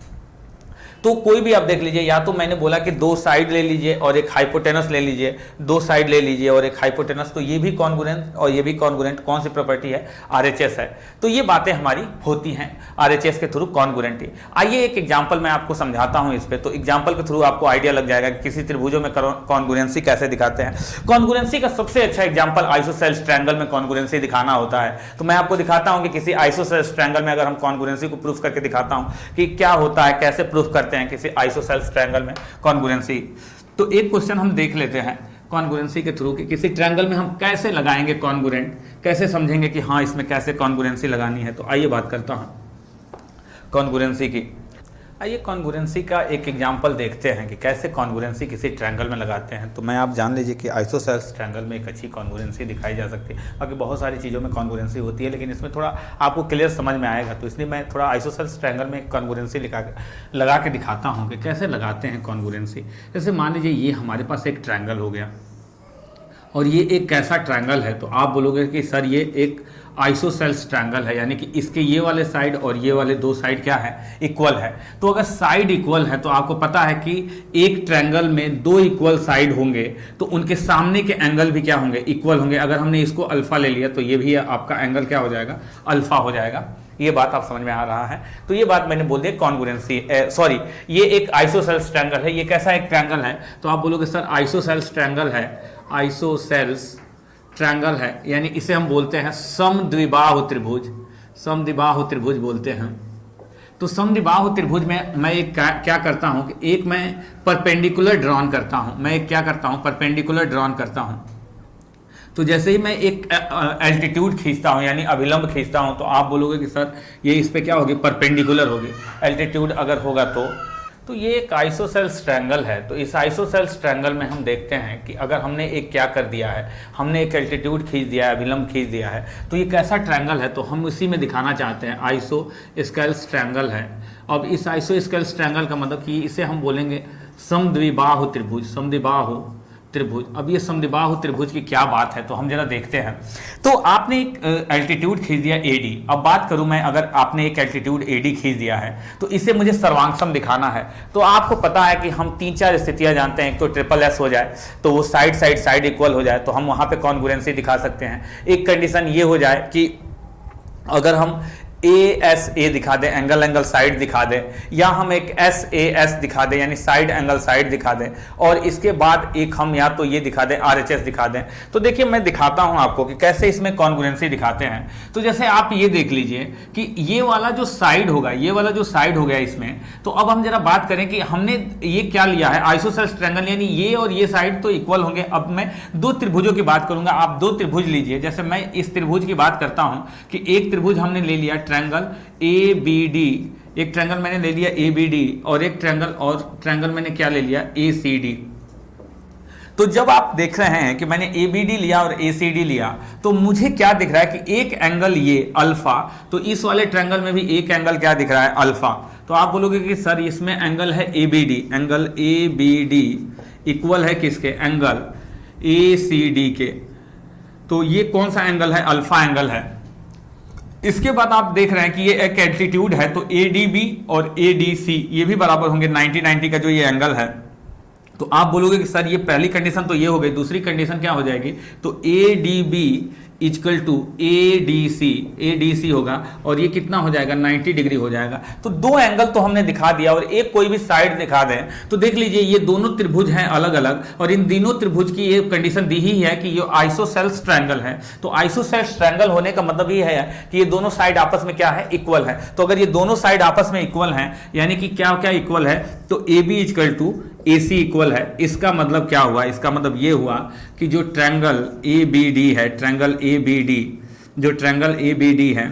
तो कोई भी आप देख लीजिए, या तो मैंने बोला कि दो साइड ले लीजिए और एक हाइपोटेनस ले लीजिए, दो साइड ले लीजिए और एक हाइपोटेनस, तो ये भी कॉन्ग्रुएंट और ये भी कॉन्ग्रुएंट, कौन सी प्रॉपर्टी है, आरएचएस है। तो ये बातें हमारी होती हैं आरएचएस के थ्रू कॉन्ग्रुएंटी। आइए एक एग्जांपल मैं आपको समझाता हूं इस पे, तो एग्जांपल के थ्रू आपको आइडिया लग जाएगा कि किसी त्रिभुजों में कॉन्ग्रुएंसी कैसे दिखाते हैं। कॉन्ग्रुएंसी का सबसे अच्छा एग्जांपल आइसोसेलेस ट्रायंगल में कॉन्ग्रुएंसी दिखाना होता है। तो मैं आपको दिखाता हूं कि किसी आइसोसेलेस ट्रायंगल में अगर हम कॉन्ग्रुएंसी को प्रूफ करके दिखाता हूं कि क्या होता है, कैसे प्रूफ करते हैं किसी आइसोसेलेस ट्रायंगल में कॉन्ग्रुएंसी। तो एक क्वेश्चन हम देख लेते हैं कॉन्ग्रुएंसी के थ्रू कि किसी ट्रायंगल में हम कैसे लगाएंगे कॉन्ग्रुएंट, कैसे समझेंगे कि हाँ इसमें कैसे कॉन्ग्रुएंसी लगानी है। तो आइए बात करता हूं कॉन्ग्रुएंसी की। आइए कॉन्ग्रुएंसी का एक एग्जांपल देखते हैं कि कैसे कॉन्ग्रुएंसी किसी ट्रायंगल में लगाते हैं। तो मैं आप जान लीजिए कि आइसोसेलेस ट्रायंगल में एक अच्छी कॉन्ग्रुएंसी दिखाई जा सकती है। बाकी बहुत सारी चीज़ों में कॉन्ग्रुएंसी होती है, लेकिन इसमें थोड़ा आपको क्लियर समझ में आएगा, तो इसलिए मैं थोड़ा आइसोसेलेस ट्रायंगल में कॉन्ग्रुएंसी लगा के दिखाता हूँ कि कैसे लगाते हैं कॉन्ग्रुएंसी। जैसे मान लीजिए ये हमारे पास एक ट्रायंगल हो गया और ये एक कैसा ट्रायंगल है, तो आप बोलोगे कि सर ये एक आइसोसेलेस ट्रायंगल है, यानी कि इसके ये वाले साइड और ये वाले दो साइड क्या है, इक्वल है। तो अगर साइड इक्वल है तो आपको पता है कि एक ट्रायंगल में दो इक्वल साइड होंगे तो उनके सामने के एंगल भी क्या होंगे, इक्वल होंगे। अगर हमने इसको अल्फा ले लिया तो ये भी आपका एंगल क्या हो जाएगा, अल्फा हो जाएगा। ये बात आप समझ में आ रहा है। तो ये बात मैंने बोल दी कॉन्ग्रुएंसी, सॉरी ये एक आइसोसेलेस ट्रायंगल है। ये कैसा एक ट्रायंगल है, तो आप बोलोगे सर आइसोसेलेस ट्रायंगल है, आइसोसेलेस ट्रायंगल है, यानी इसे हम बोलते हैं समद्विबाहु त्रिभुज, समद्विबाहु त्रिभुज बोलते हैं। तो समद्विबाहु त्रिभुज में मैं एक क्या करता हूं कि एक मैं परपेंडिकुलर ड्रॉन करता हूं, मैं एक क्या करता हूं, परपेंडिकुलर ड्रॉन करता हूं। तो जैसे ही मैं एक एल्टीट्यूड खींचता हूं यानी अभिलंब खींचता हूं, तो आप बोलोगे कि सर ये इस पे क्या होगी, परपेंडिकुलर होगी। एल्टीट्यूड अगर होगा तो ये एक आइसोसेलेस ट्रायंगल है। तो इस आइसोसेलेस ट्रायंगल में हम देखते हैं कि अगर हमने एक क्या कर दिया है, हमने एक एल्टीट्यूड खींच दिया है, अभिलंब खींच दिया है, तो ये कैसा ट्रायंगल है, तो हम इसी में दिखाना चाहते हैं आइसोस्केलेस ट्रायंगल है। अब इस आइसोस्केलेस ट्रायंगल का मतलब कि इसे हम बोलेंगे समद्विबाहु त्रिभुज, समद्विबाहु त्रिभुज। अब ये समद्विबाहु त्रिभुज की क्या बात है, तो हम जरा देखते हैं। तो आपने एक एल्टीट्यूड खींच दिया AD। अब बात करूं मैं, अगर आपने एक एल्टीट्यूड AD खींच दिया है तो इसे मुझे सर्वांगसम दिखाना है। तो आपको पता है कि हम 3-4 स्थितियां जानते हैं। एक तो ट्रिपल S हो जाए, तो वो साइड इक्वल हो जाए, तो हम वहां पे कॉन्ग्रुएंसी दिखा सकते हैं। एक कंडीशन ये हो जाए कि अगर हम ASA दिखा दें, एंगल साइड दिखा दें, या हम एक SAS दिखा दें यानी साइड एंगल साइड दिखा दें, और इसके बाद एक हम या तो ये दिखा दें, RHS दिखा दें। तो देखिए मैं दिखाता हूं आपको कि कैसे इसमें कॉन्ग्रुएंसी दिखाते हैं। तो जैसे आप ये देख लीजिए कि ये वाला जो साइड होगा, ये वाला जो साइड हो गया इसमें, तो अब हम जरा बात करें कि हमने ये क्या लिया है, आइसोसेलेस ट्रायंगल, यानी ये और ये साइड तो इक्वल होंगे। अब मैं दो त्रिभुजों की बात करूंगा, आप दो त्रिभुज लीजिए। जैसे मैं इस त्रिभुज की बात करता हूं कि एक त्रिभुज हमने ले लिया ट्रायंगल ABD, एक ट्रायंगल मैंने ले लिया ABD, और एक ट्रायंगल मैंने क्या ले लिया, ACD। तो जब आप देख रहे हैं कि मैंने ABD लिया और ACD लिया, तो मुझे क्या दिख रहा है कि एक एंगल ये अल्फा, तो इस वाले ट्रायंगल में भी एक एंगल क्या दिख रहा है, अल्फा। तो आप बोलोगे कि सर इसमें एंगल है ABD, एंगल ABD इक्वल है किसके, एंगल ACD के। तो ये कौन सा एंगल है, अल्फा एंगल है। इसके बाद आप देख रहे हैं कि ये एक एल्टीट्यूड है, तो ADB और ADC ये भी बराबर होंगे 90 का जो ये एंगल है। तो आप बोलोगे कि सर ये पहली कंडीशन तो ये हो गई, दूसरी कंडीशन क्या हो जाएगी, तो ADB इक्वल टू ADC होगा, और ये कितना हो जाएगा, 90 डिग्री हो जाएगा। तो दो एंगल तो हमने दिखा दिया, और एक कोई भी साइड दिखा दें। तो देख लीजिए ये दोनों त्रिभुज हैं अलग अलग, और इन तीनों त्रिभुज की ये कंडीशन दी ही है कि ये आइसोसेलेस ट्रायंगल है। तो आइसोसेलेस ट्रायंगल होने का मतलब ये है कि ये दोनों साइड आपस में क्या है, इक्वल है। तो अगर ये दोनों साइड आपस में इक्वल हैं, यानी कि क्या क्या इक्वल है, तो AB equal to AC equal है। इसका मतलब क्या हुआ, इसका मतलब ये हुआ कि जो ट्रायंगल ABD है, ट्रायंगल ABD, जो ट्रायंगल ABD है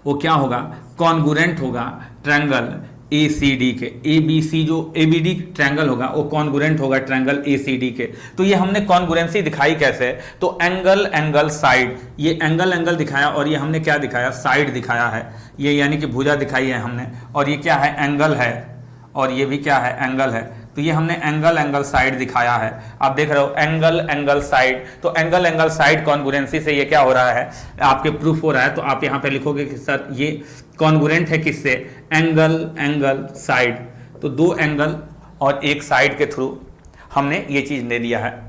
वो क्या होगा, कॉन्गुरेंट होगा ट्रायंगल ACD के। ABC जो ABD ट्रायंगल होगा वो कॉन्गुरेंट होगा ट्रायंगल ACD के। तो ये हमने कॉन्गुरेंसी दिखाई कैसे, तो एंगल साइड, ये एंगल दिखाया, और ये हमने क्या दिखाया, साइड दिखाया है। ये यानी कि भुजा दिखाई है हमने, और ये क्या है, एंगल है, और ये भी क्या है, एंगल है। तो ये हमने एंगल साइड दिखाया है। आप देख रहे हो एंगल साइड, तो एंगल साइड कॉन्गुरेंसी से ये क्या हो रहा है, आपके प्रूफ हो रहा है। तो आप यहाँ पे लिखोगे कि सर ये कॉन्गुरेंट है किससे, एंगल साइड। तो 2 एंगल और एक साइड के थ्रू हमने ये चीज ले लिया है।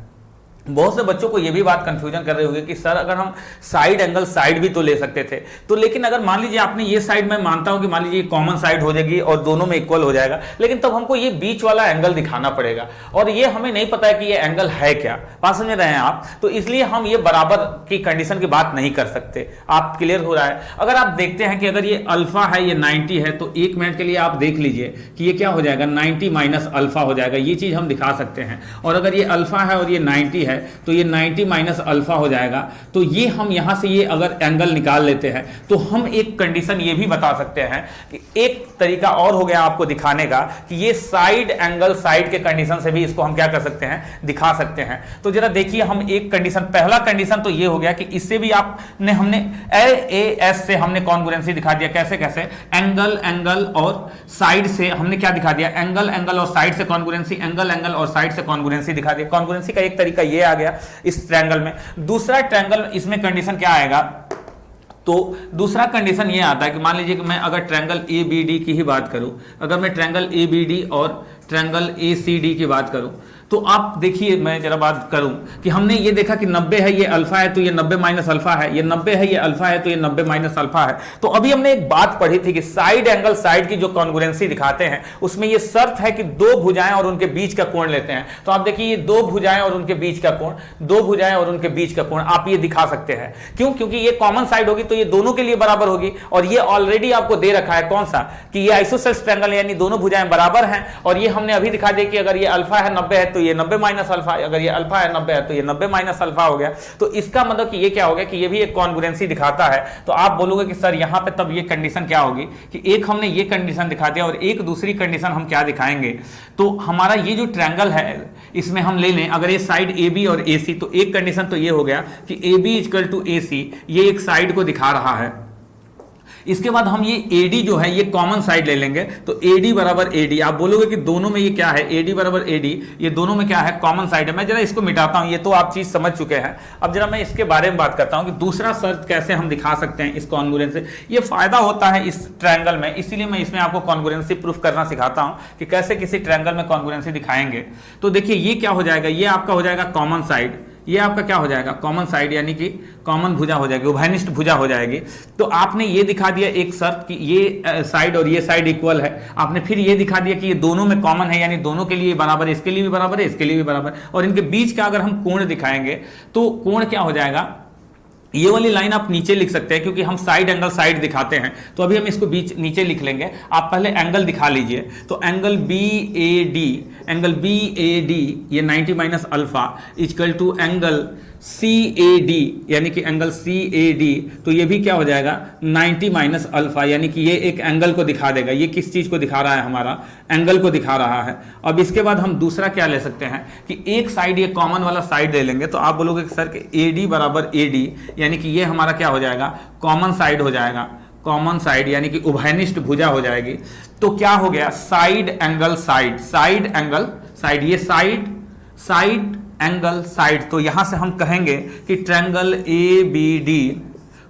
बहुत से बच्चों को ये भी बात कंफ्यूजन कर रहे होंगे कि सर अगर हम साइड एंगल साइड भी तो ले सकते थे, तो लेकिन अगर मान लीजिए आपने ये साइड, मैं मानता हूं कि मान लीजिए कॉमन साइड हो जाएगी और दोनों में इक्वल हो जाएगा, लेकिन तब हमको ये बीच वाला एंगल दिखाना पड़ेगा और ये हमें नहीं पता है कि ये एंगल है क्या। बात समझ रहे हैं आप? तो इसलिए हम ये बराबर की कंडीशन की बात नहीं कर सकते। आप क्लियर हो रहा है? अगर आप देखते हैं कि अगर ये अल्फा है, ये 90 है, तो 1 मिनट के लिए आप देख लीजिए कि ये क्या हो जाएगा, 90 माइनस अल्फा हो जाएगा। ये चीज हम दिखा सकते हैं। और अगर ये अल्फा है और ये 90 है तो ये 90 माइनस अल्फा हो जाएगा। तो ये हम यहां से ये अगर एंगल निकाल लेते हैं तो हम एक कंडीशन ये भी बता सकते हैं कि एक तरीका और हो गया आपको दिखाने का कि ये साइड एंगल साइड के कंडीशन से भी इसको हम क्या कर सकते हैं, दिखा सकते हैं। तो जरा देखिए, हम एक कंडीशन, पहला कंडीशन तो ये हो गया कि इससे भी आपने, हमने LAS से हमने कॉन्ग्रुएंसी दिखा दिया। कैसे कैसे? एंगल एंगल और साइड से हमने क्या दिखा दिया, एंगल एंगल और साइड से कॉन्ग्रुएंसी, एंगल एंगल और साइड से कॉन्ग्रुएंसी दिखा दिया। कॉन्ग्रुएंसी का एक तरीका ये आ गया इस ट्रायंगल में। दूसरा ट्रायंगल, इसमें कंडीशन क्या आएगा, तो दूसरा कंडीशन ये आता है कि मान लीजिए कि मैं अगर ट्रायंगल ABD की ही बात करूं, अगर मैं ट्रायंगल ABD और ट्रायंगल ACD की बात करूं, तो आप देखिए, मैं जरा बात करूं कि हमने ये देखा कि 90 है, ये अल्फा है, तो ये 90 माइनस अल्फा है, ये 90 है, ये अल्फा है, तो ये 90 माइनस अल्फा है। तो अभी हमने एक बात पढ़ी थी कि साइड एंगल साइड की जो कॉन्ग्रुएंसी दिखाते हैं उसमें ये शर्त है कि 2 भुजाएं और उनके बीच का कोण लेते हैं। तो आप देखिए, ये 2 भुजाएं और उनके बीच का कोण, 2 भुजाएं और उनके बीच का कोण आप ये दिखा सकते हैं। क्यों? क्योंकि ये कॉमन साइड होगी तो ये दोनों के लिए बराबर होगी, और ये ऑलरेडी आपको दे रखा है कौन सा, कि ये आइसोसेलेस ट्रायंगल यानी दोनों भुजाएं बराबर हैं। और ये हमने अभी दिखा दिया कि अगर ये अल्फा है 90 है तो ये 90 माइनस अल्फा, अगर ये अल्फा है 90 है तो ये 90 माइनस अल्फा हो गया। तो इसका मतलब कि ये क्या हो गया कि ये भी एक कॉन्ग्रुएंसी दिखाता है। तो आप बोलोगे कि सर यहां पे तब ये कंडीशन क्या होगी कि एक हमने ये कंडीशन दिखा दिया और एक दूसरी कंडीशन हम क्या दिखाएंगे। तो हमारा ये जो ट्रायंगल है इसमें हम ले लें, अगर ये साइड AB और AC, तो एक कंडीशन तो ये हो गया कि AB इक्वल टू AC, ये एक साइड को दिखा रहा है। इसके बाद हम ये AD जो है ये कॉमन साइड ले लेंगे, तो AD बराबर AD। आप बोलोगे कि दोनों में ये क्या है, AD बराबर AD, ये दोनों में क्या है, कॉमन साइड है। मैं जरा इसको मिटाता हूं, ये तो आप चीज समझ चुके हैं। अब जरा मैं इसके बारे में बात करता हूं कि दूसरा शर्त कैसे हम दिखा सकते हैं इस कॉन्ग्रुएंसी से। ये फायदा होता है इस ट्रायंगल में, इसीलिए मैं इसमें आपको कॉन्ग्रुएंसी प्रूफ करना सिखाता हूं कि कैसे किसी ट्रायंगल में कॉन्ग्रुएंसी दिखाएंगे। तो देखिए, ये क्या हो जाएगा, ये आपका हो जाएगा कॉमन साइड, ये आपका क्या हो जाएगा, कॉमन साइड, यानी कि कॉमन भुजा हो जाएगी, उभयनिष्ठ भुजा हो जाएगी। तो आपने ये दिखा दिया एक शर्त कि ये साइड और ये साइड इक्वल है। आपने फिर ये दिखा दिया कि ये दोनों में कॉमन है, यानी दोनों के लिए बराबर है, इसके लिए भी बराबर है, इसके लिए भी बराबर है। और इनके बीच का अगर हम कोण दिखाएंगे तो कोण क्या हो जाएगा, ये वाली लाइन आप नीचे लिख सकते हैं क्योंकि हम साइड एंगल साइड दिखाते हैं। तो अभी हम इसको बीच नीचे लिख लेंगे। आप पहले एंगल दिखा लीजिए, तो एंगल BAD, एंगल BAD ये 90 minus alpha equal to angle CAD, यानी कि एंगल CAD, तो ये भी क्या हो जाएगा 90 माइनस अल्फा, यानी कि ये एक एंगल को दिखा देगा। ये किस चीज को दिखा रहा है, हमारा एंगल को दिखा रहा है। अब इसके बाद हम दूसरा क्या ले सकते हैं कि एक साइड, ये कॉमन वाला साइड ले लेंगे। तो आप बोलोगे कि सर कि AD बराबर AD, यानी कि ये हमारा क्या हो जाएगा, कॉमन साइड हो जाएगा, कॉमन साइड यानी कि उभयनिष्ठ भुजा हो जाएगी। तो क्या हो गया, side angle side, side angle side, ये साइड एंगल साइड। तो यहां से हम कहेंगे कि ट्रायंगल ABD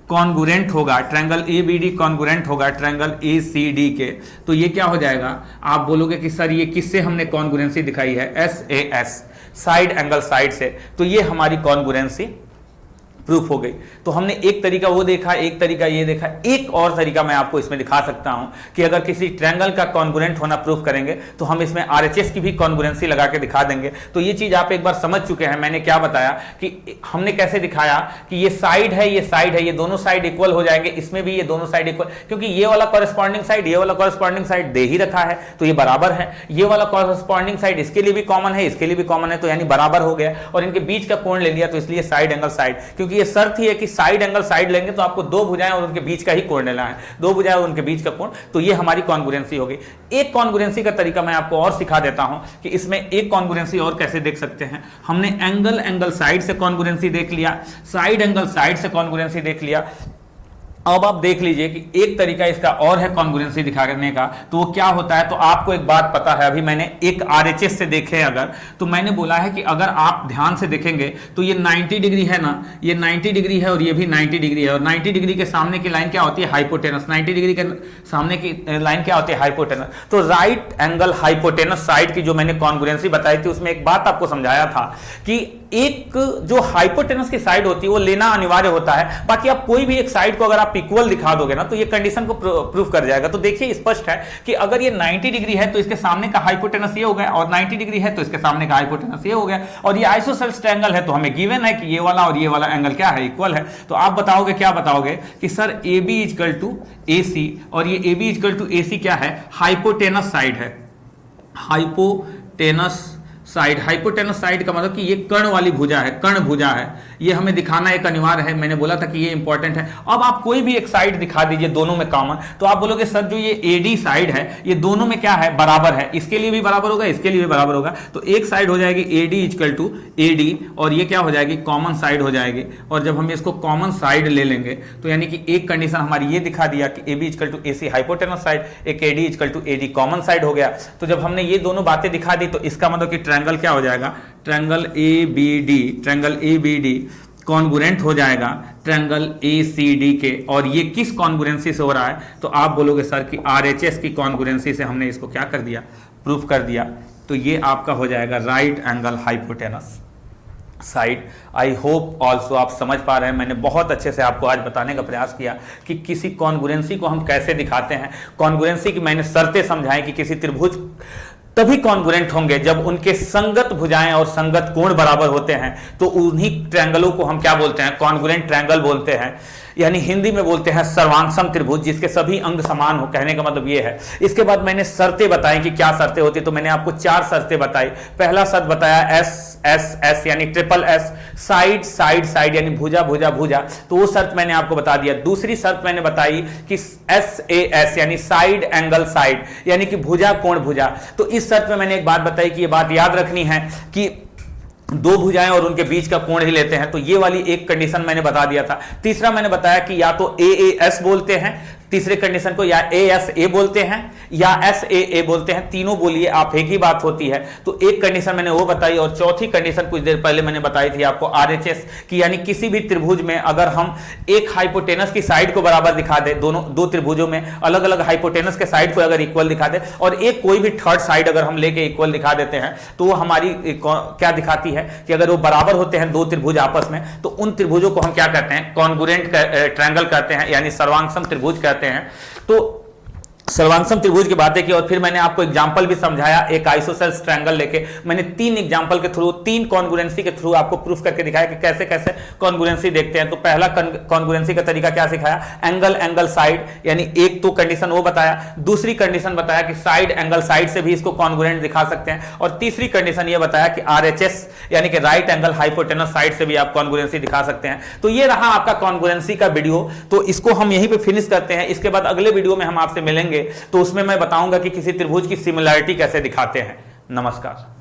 कॉन्गुरेंट होगा, ट्रायंगल ABD कॉन्गुरेंट होगा ट्रायंगल ACD के। तो ये क्या हो जाएगा, आप बोलोगे कि सर ये किससे हमने कॉन्गुरेंसी दिखाई है, SAS, साइड एंगल साइड से। तो ये हमारी कॉन्गुरेंसी प्रूफ हो गई। तो हमने एक तरीका वो देखा, एक तरीका ये देखा, एक और तरीका मैं आपको इसमें दिखा सकता हूं कि अगर किसी ट्रायंगल का कॉन्गुरेंट होना प्रूफ करेंगे तो हम इसमें RHS की भी कॉन्गुरेंसी लगा के दिखा देंगे। तो ये चीज आप एक बार समझ चुके हैं। मैंने क्या बताया कि हमने कैसे दिखाया कि ये साइड है, ये साइड है, ये दोनों साइड इक्वल हो जाएंगे, इसमें भी ये दोनों साइड इक्वल, क्योंकि ये वाला कॉरेस्पॉन्डिंग साइड, ये वाला कॉरेस्पॉन्डिंग साइड दे ही रखा है तो ये बराबर है। ये वाला कॉरेस्पॉन्डिंग साइड इसके लिए भी कॉमन है, इसके लिए भी कॉमन है, तो यानी बराबर हो गया। और इनके बीच का कोण ले लिया तो इसलिए साइड एंगल साइड, क्योंकि ये शर्त ही है कि साइड एंगल साइड लेंगे तो आपको 2 भुजाएं और उनके बीच का ही कोण लेना है, 2 भुजाएं और उनके बीच का कोण। तो ये हमारी कॉन्गुरेंसी होगी। एक कॉन्गुरेंसी का तरीका मैं आपको और सिखा देता हूं कि इसमें एक कॉन्गुरेंसी और कैसे देख सकते हैं। हमने एंगल एंगल साइड से कॉन्गुरेंसी देख लिया, साइड एंगल साइड से कॉन्गुरेंसी देख लिया। अब आप देख लीजिए कि एक तरीका इसका और है कॉन्ग्रुएंसी दिखाने का, तो वो क्या होता है। तो आपको एक बात पता है, अभी मैंने एक आरएचएस से देखे अगर, तो मैंने बोला है कि अगर आप ध्यान से देखेंगे तो ये 90 डिग्री है ना, ये 90 डिग्री है और ये भी 90 डिग्री है, और 90 डिग्री के सामने की लाइन क्या होती है, हाइपोटेनस। 90 डिग्री के सामने की लाइन क्या होती है, हाइपोटेनस। तो राइट एंगल हाइपोटेनस साइड की जो मैंने कॉन्ग्रुएंसी बताई थी, उसमें एक बात आपको समझाया था कि एक जो हाइपोटेनस की साइड होती है वो लेना अनिवार्य होता है। बाकी आप कोई भी एक साइड को अगर आप इक्वल दिखा दोगे ना, तो ये कंडीशन को प्रूफ कर जाएगा। तो देखिए स्पष्ट है कि अगर ये 90 डिग्री है तो इसके सामने का हाइपोटेनस ये हो गया, और 90 डिग्री है तो इसके सामने का हाइपोटेनस ये हो गया, और ये आइसोसेलेस ट्रायंगल है तो हमें गिवन है कि ये वाला और ये वाला एंगल क्या है, इक्वल है। तो आप बताओगे, क्या बताओगे कि sir AB equal to AC, और ये AB इक्वल टू AC क्या है, हाइपोटेनस साइड है। हाइपोटेनस साइड, हाइपोटेनस साइड का मतलब कि ये कर्ण वाली भुजा है, कर्ण भुजा है, ये हमें दिखाना एक अनिवार्य है। मैंने बोला था कि ये इंपॉर्टेंट है। अब आप कोई भी एक साइड दिखा दीजिए दोनों में कॉमन, तो आप बोलोगे सर जो ये AD साइड है ये दोनों में क्या है, बराबर है, इसके लिए भी बराबर होगा, इसके लिए भी बराबर होगा। तो एक साइड हो जाएगी AD इक्वल टू AD, और ये क्या हो जाएगी, कॉमन साइड हो जाएगी। और जब हम इसको कॉमन साइड ले लेंगे तो यानी कि एक कंडीशन हमारी ये दिखा दिया कि AB equal to AC hypotenuse side, एक AD equal to AD common side हो गया। तो जब हमने ये दोनों बातें दिखा दी तो इसका मतलब कि ट्रायंगल क्या हो जाएगा, ट्रायंगल ABD कॉन्गुरेंट हो जाएगा ट्रायंगल ACD के। और ये किस कॉन्गुरेंसी से हो रहा है, तो आप बोलोगे सर कि RHS की कॉन्गुरेंसी से हमने इसको क्या कर दिया, प्रूफ कर दिया। तो ये आपका हो जाएगा right angle hypotenuse side. I hope also आप समझ पा रहे हैं। मैंने बहुत अच्छे से आपको आज बताने का प्रयास किया कि किसी कॉन्गुरेंसी को हम कैसे दिखाते हैं। कॉन्गुरेंसी की मैंने शर्तें समझाई कि किसी त्रिभुज तभी कॉन्गुरेंट होंगे जब उनके संगत भुजाएं और संगत कोण बराबर होते हैं। तो उन्हीं ट्रायंगलों को हम क्या बोलते हैं, कॉन्गुरेंट ट्रायंगल बोलते हैं, यानी हिंदी में बोलते हैं सर्वांगसम त्रिभुज, जिसके सभी अंग समान हो। कहने का मतलब ये है। इसके बाद मैंने शर्तें बताई कि क्या शर्तें होती, तो मैंने आपको 4 शर्तें बताई। पहला शर्त बताया S यानी triple S, side side side यानी भुजा भुजा भुजा, तो वो शर्त मैंने आपको बता दिया। दूसरी शर्त मैंने बताई कि SAS यानी साइड एंगल साइड, यानी कि भुजा कोण भुजा। तो इस शर्त में मैंने एक बात बताई कि ये बात याद रखनी है कि दो भुजाएं और उनके बीच का कोण ही लेते हैं। तो ये वाली एक कंडीशन मैंने बता दिया था। तीसरा मैंने बताया कि या तो AAS बोलते हैं तीसरे कंडीशन को, या ASA बोलते हैं या SAA बोलते हैं, तीनों बोलिए आप, एक ही बात होती है। तो एक कंडीशन मैंने वो बताई, और चौथी कंडीशन कुछ देर पहले मैंने बताई थी आपको RHS की, यानी किसी भी त्रिभुज में अगर हम एक हाइपोटेनस की साइड को बराबर दिखा दे, दोनों दो त्रिभुजों में अलग अलग हाइपोटेनस के साइड को अगर इक्वल दिखा दे, और एक कोई भी थर्ड साइड अगर हम लेके इक्वल दिखा देते हैं, तो वो हमारी क्या दिखाती है कि अगर वो बराबर होते हैं दो त्रिभुज आपस में, तो उन त्रिभुजों को हम क्या कहते हैं, कॉन्गुरेंट ट्रायंगल कहते हैं, यानी सर्वांगसम त्रिभुज कहते हैं। तो सर्वांगसम त्रिभुज की बातें की, और फिर मैंने आपको एग्जांपल भी समझाया एक आइसोसेलेस ट्रायंगल लेके। मैंने 3 एग्जांपल के थ्रू, 3 कॉन्गुरेंसी के थ्रू आपको प्रूफ करके दिखाया कि कैसे कैसे कॉन्गुरेंसी देखते हैं। तो पहला कॉन्गुरेंसी का तरीका क्या सिखाया, एंगल एंगल साइड, यानी एक तो कंडीशन वो बताया, दूसरी कंडीशन बताया कि साइड एंगल साइड से भी इसको कॉन्गुरेंट दिखा सकते हैं, और तीसरी कंडीशन ये बताया कि RHS यानी कि राइट एंगल हाइपोटेनस साइड से भी आप कॉन्गुरेंसी दिखा सकते हैं। तो ये रहा आपका कॉन्गुरेंसी का वीडियो। तो इसको हम यहीं पे फिनिश करते हैं। इसके बाद अगले वीडियो में हम आपसे मिलेंगे, तो उसमें मैं बताऊंगा कि किसी त्रिभुज की सिमिलरिटी कैसे दिखाते हैं। नमस्कार।